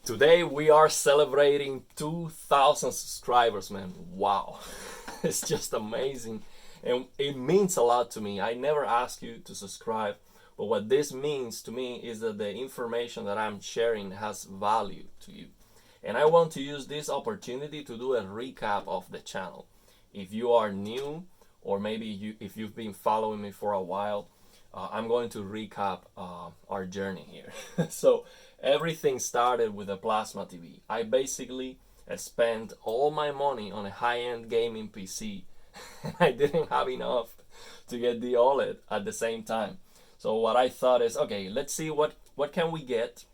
Today we are celebrating 2,000 subscribers, man. Wow. It's just amazing. And it means a lot to me. I never ask you to subscribe, but what this means to me is that the information that I'm sharing has value to you. And I want to use this opportunity to do a recap of the channel. If you are new, or maybe if you've been following me for a while, I'm going to recap our journey here. So everything started with a plasma TV. I basically spent all my money on a high-end gaming PC. I didn't have enough to get the OLED at the same time. So what I thought is, okay, let's see what can we get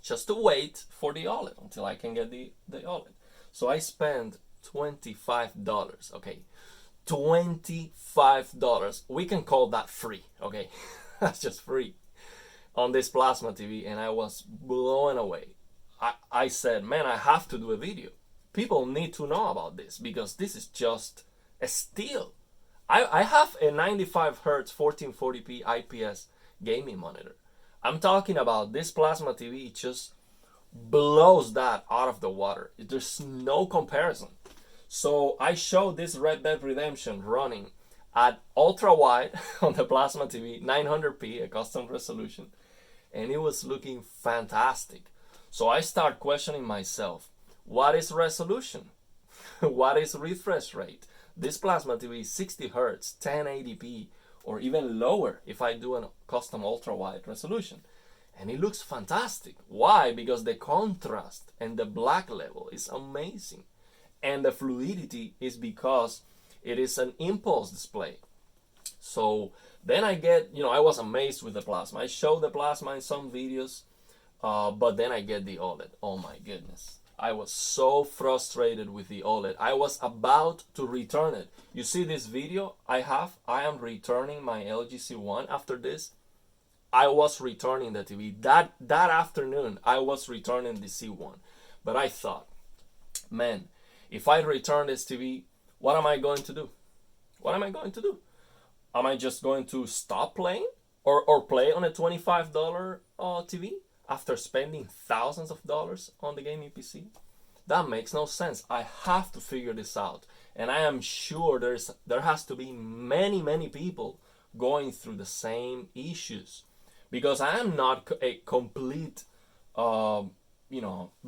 just to wait for the OLED until I can get the OLED. So I spent $25, okay? $25. We can call that free, okay? That's just free on this plasma TV, and I was blown away. I said, man, I have to do a video. People need to know about this because this is just a steal. I have a 95 hertz 1440p IPS gaming monitor. I'm talking about this plasma TV just blows that out of the water. There's no comparison. So I showed this Red Dead Redemption running at ultra wide on the plasma TV, 900p, a custom resolution, and it was looking fantastic. So I start questioning myself, what is resolution? What is refresh rate? This plasma TV is 60 hertz, 1080p, or even lower if I do a custom ultra wide resolution. And it looks fantastic. Why? Because the contrast and the black level is amazing. And the fluidity is because it is an impulse display. So then I was amazed with the plasma. I showed the plasma in some videos, but then I get the OLED. Oh my goodness. I was so frustrated with the OLED. I was about to return it. You see this video I am returning my LG C1 after this. I was returning the TV. That afternoon, I was returning the C1. But I thought, man, if I return this TV, what am I going to do? What am I going to do? Am I just going to stop playing or play on a $25 TV after spending thousands of dollars on the gaming PC? That makes no sense. I have to figure this out. And I am sure there has to be many people going through the same issues. Because I am not a complete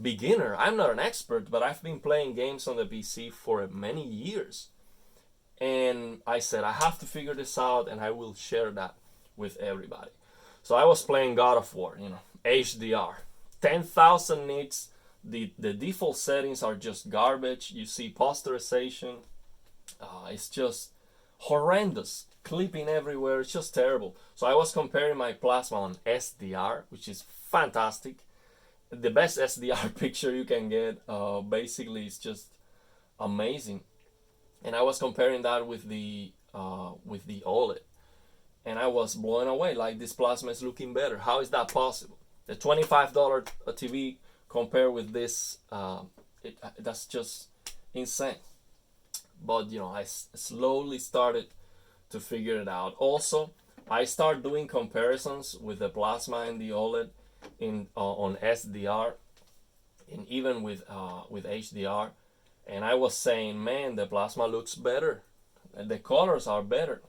beginner. I'm not an expert, but I've been playing games on the PC for many years. And I said, I have to figure this out and I will share that with everybody. So I was playing God of War, HDR. 10,000 nits. The default settings are just garbage. You see posterization. It's just horrendous. Clipping everywhere. It's just terrible. So I was comparing my plasma on SDR, which is fantastic. The best SDR picture you can get. Basically, it's just amazing. And I was comparing that with the OLED, and I was blown away. Like, this plasma is looking better. How is that possible? The $25 TV compared with this, that's just insane. But I slowly started to figure it out. Also, I started doing comparisons with the plasma and the OLED on SDR, and even with HDR. And I was saying, man, the plasma looks better. The colors are better.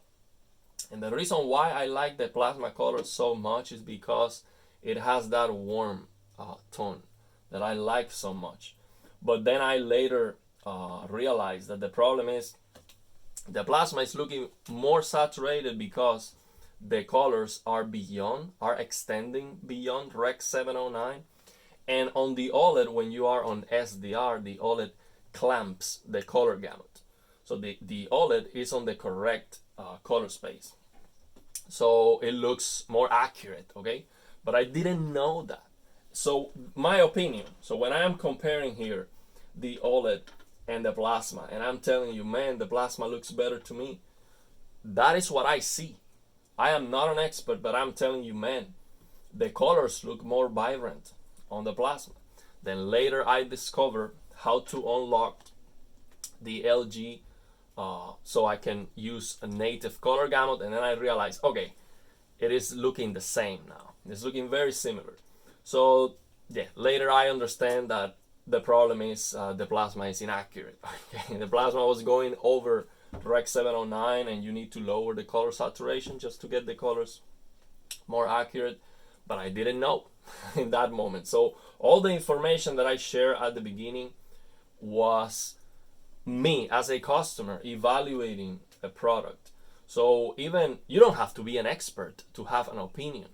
And the reason why I like the plasma colors so much is because it has that warm tone that I like so much. But then I later realized that the problem is the plasma is looking more saturated because the colors are extending beyond Rec 709. And on the OLED, when you are on SDR, the OLED clamps the color gamut. So the OLED is on the correct color space. So it looks more accurate, okay? But I didn't know that. So my opinion, so when I am comparing here the OLED and the plasma, and I'm telling you, man, the plasma looks better to me, that is what I see. I am not an expert, but I'm telling you, man, the colors look more vibrant on the plasma. Then later I discovered how to unlock the LG so I can use a native color gamut, and then I realized, okay, it is looking the same now. It's looking very similar. So yeah, later I understand that the problem is the plasma is inaccurate. Okay? The plasma was going over Rec 709, and you need to lower the color saturation just to get the colors more accurate. But I didn't know in that moment. So all the information that I share at the beginning was me as a customer evaluating a product. So even you don't have to be an expert to have an opinion.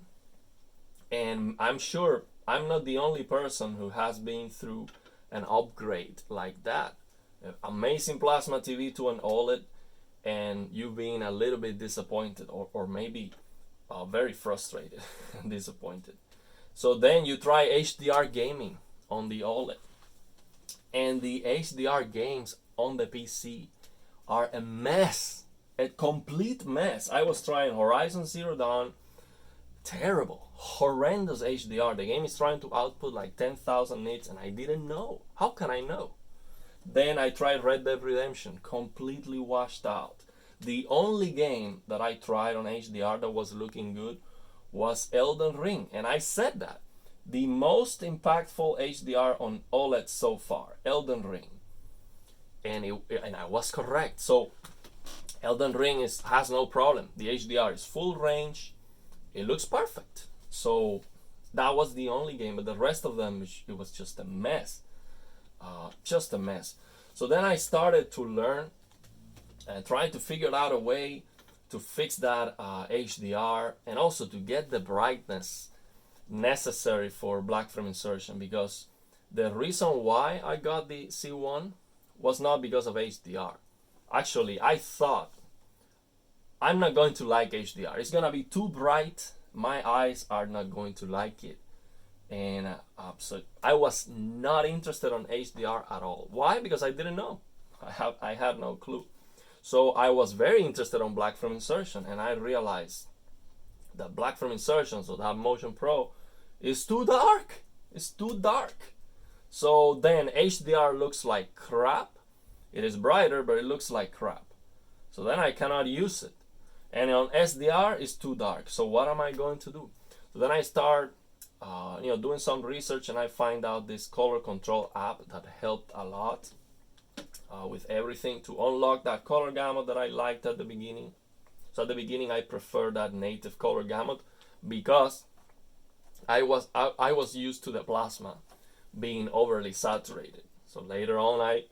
And I'm sure I'm not the only person who has been through an upgrade like that. Amazing plasma TV to an OLED, and you being a little bit disappointed, or maybe very frustrated and disappointed. So then you try HDR gaming on the OLED, and the HDR games on the PC are a mess, a complete mess. I was trying Horizon Zero Dawn, terrible, horrendous HDR. The game is trying to output like 10,000 nits, and I didn't know. How can I know? Then I tried Red Dead Redemption, completely washed out. The only game that I tried on HDR that was looking good was Elden Ring, and I said that. The most impactful HDR on OLED so far, Elden Ring. And I was correct. So Elden Ring has no problem. The HDR is full range. It looks perfect. So that was the only game, but the rest of them, it was just a mess. Just a mess. So then I started to learn and try to figure out a way to fix that HDR, and also to get the brightness necessary for black film insertion, because the reason why I got the C1 was not because of HDR. Actually, I thought I'm not going to like HDR. It's gonna be too bright. My eyes are not going to like it. And so I was not interested on HDR at all. Why? Because I didn't know. I had no clue. So I was very interested on black film insertion, and I realized that black film insertion, so that Motion Pro, is too dark. It's too dark. So then HDR looks like crap. It is brighter, but it looks like crap. So then I cannot use it. And on SDR, it's too dark. So what am I going to do? So then I start doing some research, and I find out this color control app that helped a lot with everything to unlock that color gamut that I liked at the beginning. So at the beginning, I preferred that native color gamut because I was used to the plasma being overly saturated. So later on, I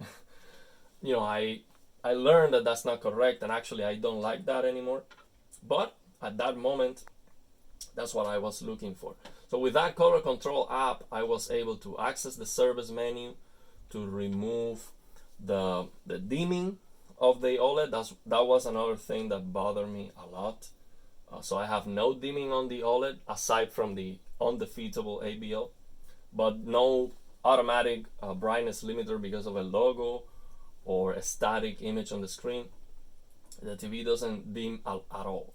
learned that that's not correct, and actually I don't like that anymore. But at that moment, that's what I was looking for. So with that color control app, I was able to access the service menu to remove the dimming of the OLED. That was another thing that bothered me a lot. So I have no dimming on the OLED aside from the undefeatable ABL, but no automatic brightness limiter because of a logo or a static image on the screen. The TV doesn't dim at all.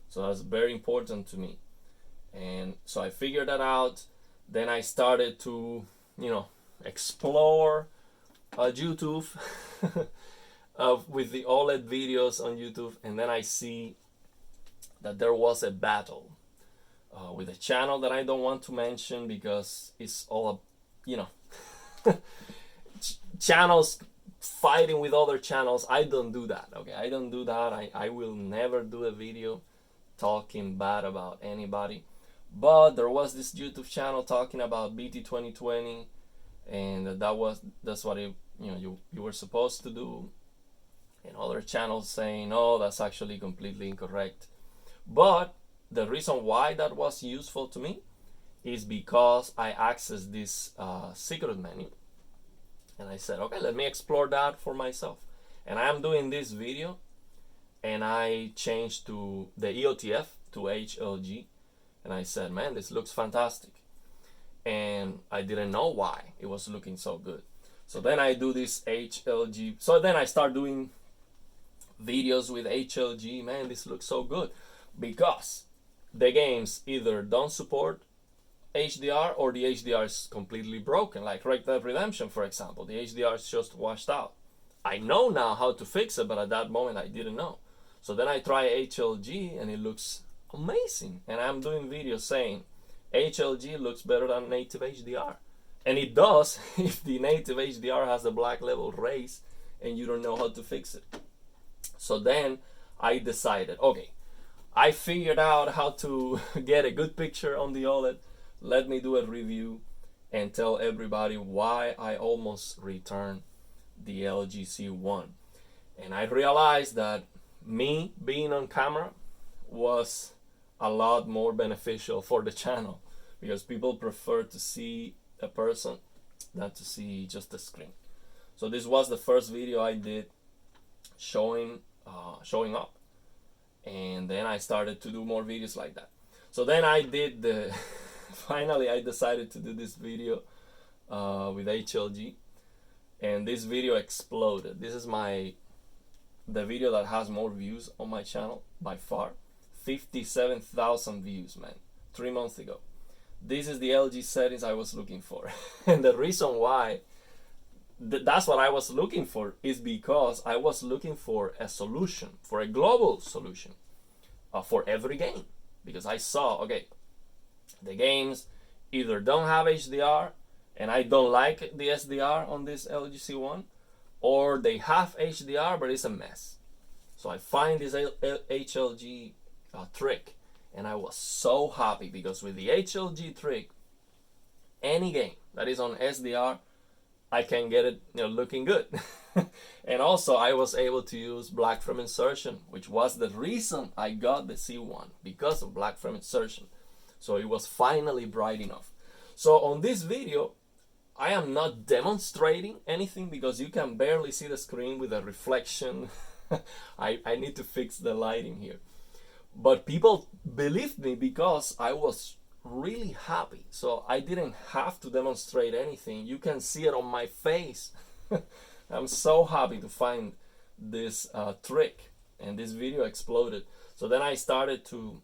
So that's very important to me. And so I figured that out. Then I started to, explore YouTube with the OLED videos on YouTube. And then I see that there was a battle with a channel that I don't want to mention because it's all, channels fighting with other channels. I don't do that. Okay, I don't do that. I will never do a video talking bad about anybody. But there was this YouTube channel talking about BT 2020, and that's what you were supposed to do. And other channels saying, no, that's actually completely incorrect. But the reason why that was useful to me is because I accessed this secret menu, and I said, okay, let me explore that for myself. And I am doing this video, and I changed to the EOTF to HLG, and I said, man, this looks fantastic. And I didn't know why it was looking so good. So then I do this HLG. So then I start doing videos with HLG. Man, this looks so good. Because the games either don't support HDR or the HDR is completely broken. Like Red Dead Redemption, for example. The HDR is just washed out. I know now how to fix it, but at that moment I didn't know. So then I try HLG and it looks amazing. And I'm doing videos saying, HLG looks better than native HDR. And it does if the native HDR has the black level raised and you don't know how to fix it. So then I decided, okay, I figured out how to get a good picture on the OLED. Let me do a review and tell everybody why I almost returned the LG C1. And I realized that me being on camera was a lot more beneficial for the channel, because people prefer to see a person than to see just a screen. So this was the first video I did showing up, and then I started to do more videos like that. So then I did the finally I decided to do this video with HLG, and this video exploded. This is the video that has more views on my channel by far. 57,000 views, man, 3 months ago. This is the LG settings I was looking for. And the reason why that's what I was looking for is because I was looking for a solution, for a global solution for every game. Because I saw, okay, the games either don't have HDR, and I don't like the SDR on this LG C1, or they have HDR, but it's a mess. So I find this HLG trick, and I was so happy, because with the HLG trick, any game that is on SDR, I can get it looking good. And also I was able to use black frame insertion, which was the reason I got the C1, because of black frame insertion. So it was finally bright enough. So on this video, I am not demonstrating anything because you can barely see the screen with a reflection. I need to fix the lighting here. But people believed me because I was really happy. So I didn't have to demonstrate anything. You can see it on my face. I'm so happy to find this trick, and this video exploded. So then I started to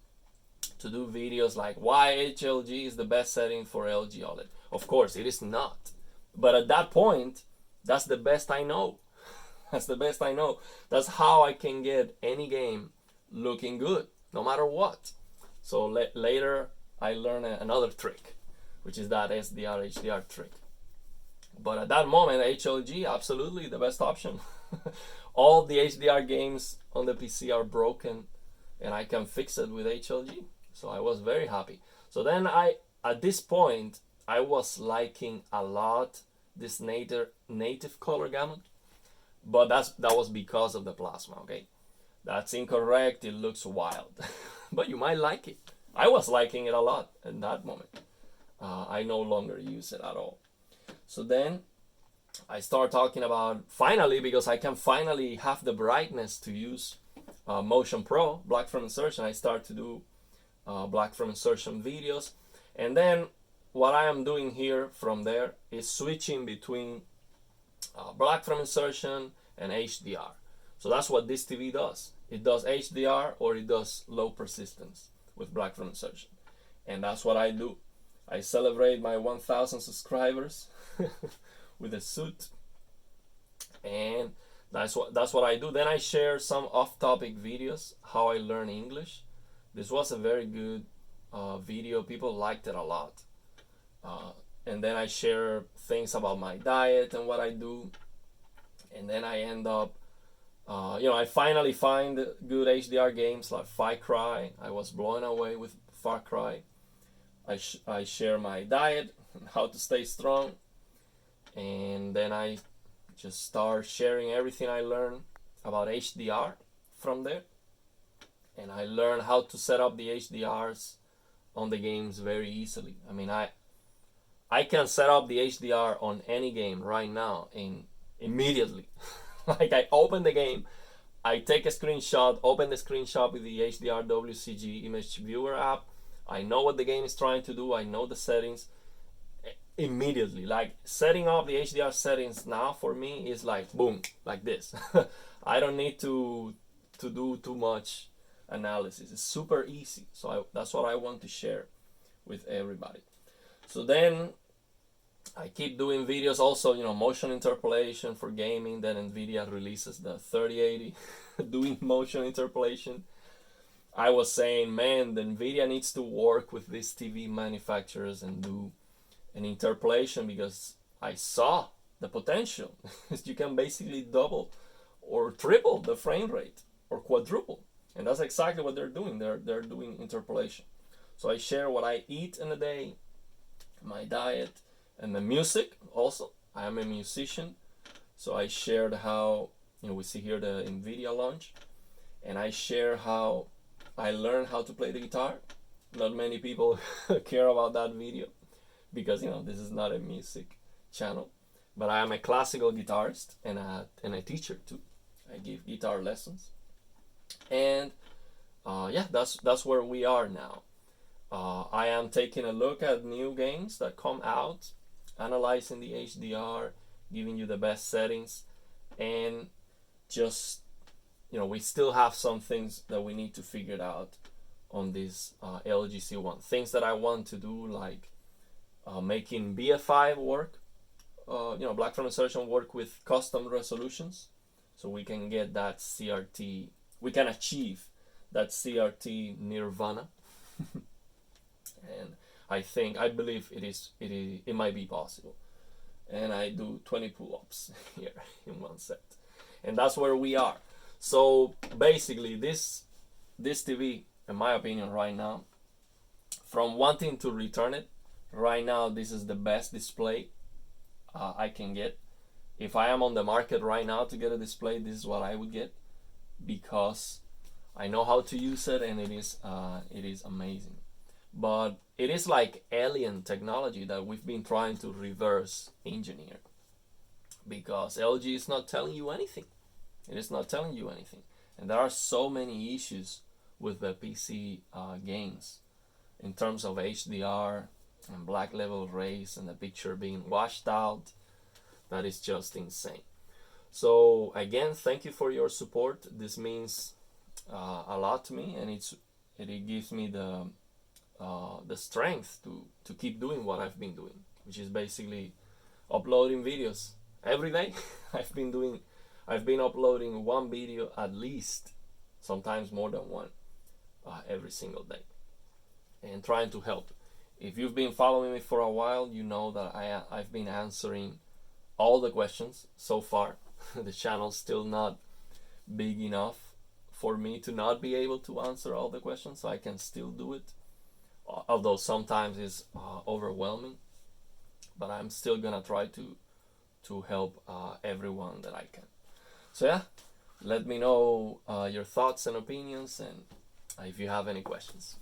do videos like why HLG is the best setting for LG OLED. Of course, it is not. But at that point, that's the best I know. That's the best I know. That's how I can get any game looking good, no matter what. So later, I learned another trick, which is that SDR HDR trick. But at that moment, HLG, absolutely the best option. All the HDR games on the PC are broken, and I can fix it with HLG. So I was very happy. So then at this point, I was liking a lot this native color gamut, but that was because of the plasma, okay? That's incorrect, it looks wild. But you might like it. I was liking it a lot in that moment. I no longer use it at all. So then I start talking about, finally, because I can finally have the brightness to use Motion Pro, black frame insertion, I start to do black frame insertion videos. And then what I am doing here from there is switching between black frame insertion and HDR. So that's what this TV does. It does HDR or it does low persistence with black frame insertion. And that's what I do. I celebrate my 1,000 subscribers with a suit, and that's what I do. Then I share some off-topic videos, how I learn English. This was a very good video. People liked it a lot. And then I share things about my diet and what I do. And then I end up, I finally find good HDR games like Far Cry. I was blown away with Far Cry. I share my diet, how to stay strong. And then I just start sharing everything I learned about HDR from there. And I learned how to set up the HDRs on the games very easily. I mean, I can set up the HDR on any game right now immediately. Like I open the game, I take a screenshot, open the screenshot with the HDR WCG image viewer app. I know what the game is trying to do. I know the settings immediately. Like setting up the HDR settings now for me is like boom, like this. I don't need to do too much analysis. It's super easy. So that's what I want to share with everybody. So then I keep doing videos also, motion interpolation for gaming. Then NVIDIA releases the 3080 doing motion interpolation. I was saying, man, the Nvidia needs to work with these TV manufacturers and do an interpolation, because I saw the potential. You can basically double or triple the frame rate or quadruple, and that's exactly what they're doing. They're doing interpolation. So I share what I eat in a day, my diet, and the music also. I am a musician, so I shared how, we see here the Nvidia launch, and I share how I learned how to play the guitar. Not many people care about that video, because this is not a music channel, but I am a classical guitarist and a teacher too. I give guitar lessons, and yeah, that's where we are now. I am taking a look at new games that come out, analyzing the HDR, giving you the best settings, and just, we still have some things that we need to figure out on this LG C1. Things that I want to do, like making BFI work, black film insertion work with custom resolutions, so we can get that CRT, we can achieve that CRT nirvana. And I believe it might be possible. And I do 20 pull-ups here in one set, and that's where we are. So basically, this TV, in my opinion, right now, from wanting to return it, right now this is the best display I can get. If I am on the market right now to get a display, this is what I would get, because I know how to use it, and it is amazing. But it is like alien technology that we've been trying to reverse engineer, because LG is not telling you anything. It is not telling you anything. And there are so many issues with the PC games in terms of HDR and black level rays and the picture being washed out. That is just insane. So again, thank you for your support. This means a lot to me, and it gives me the strength to keep doing what I've been doing, which is basically uploading videos every day. I've been uploading one video at least, sometimes more than one, every single day, and trying to help. If you've been following me for a while, you know that I've been answering all the questions so far. The channel's still not big enough for me to not be able to answer all the questions, so I can still do it, although sometimes it's overwhelming. But I'm still gonna try to help everyone that I can. So yeah, let me know your thoughts and opinions, and if you have any questions.